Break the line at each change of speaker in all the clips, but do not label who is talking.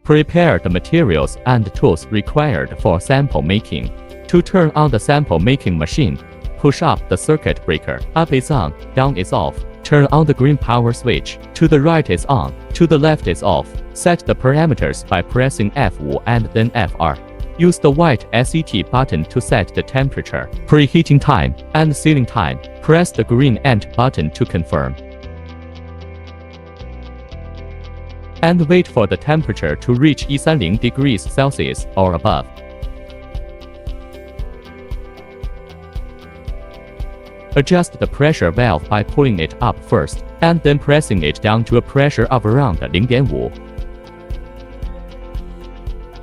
Prepare the materials and tools required for sample making. To turn on the sample making machine, push up the circuit breaker. Up is on, down is off. Turn on the green power switch. To the right is on, to the left is off. Set the parameters by pressing F5 and then FR. Use the white SET button to set the temperature, preheating time, and sealing time. Press the green End button to confirm. And wait for the temperature to reach 130 degrees Celsius or above. Adjust the pressure valve by pulling it up first, and then pressing it down to a pressure of around 0.5.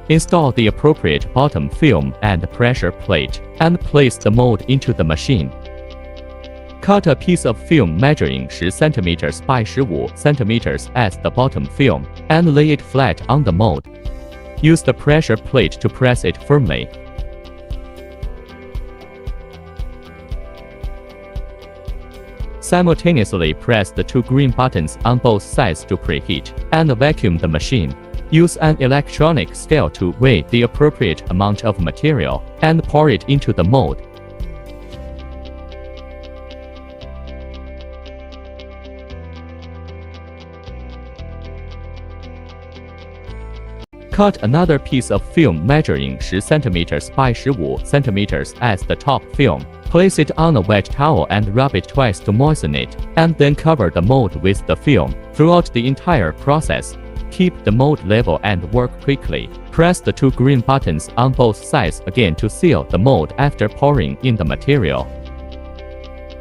Install the appropriate bottom film and pressure plate, and place the mold into the machine. Cut a piece of film measuring 10 cm by 15 cm as the bottom film, and lay it flat on the mold. Use the pressure plate to press it firmly. Simultaneously press the two green buttons on both sides to preheat, and vacuum the machine. Use an electronic scale to weigh the appropriate amount of material, and pour it into the mold. Cut another piece of film measuring 10 cm by 15 cm as the top film. Place it on a wet towel and rub it twice to moisten it, and then cover the mold with the film. Throughout the entire process, keep the mold level and work quickly. Press the two green buttons on both sides again to seal the mold after pouring in the material.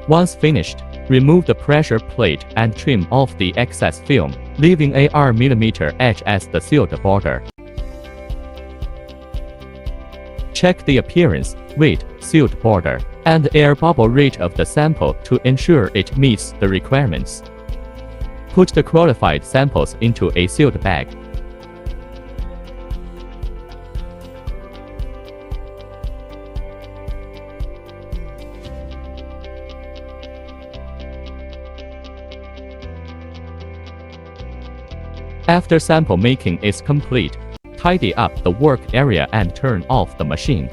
Once finished, remove the pressure plate and trim off the excess film, leaving a R-millimeter edge as the sealed border. Check the appearance, weight, sealed border, and air bubble rate of the sample to ensure it meets the requirements. Put the qualified samples into a sealed bag. After sample making is complete, tidy up the work area and turn off the machine.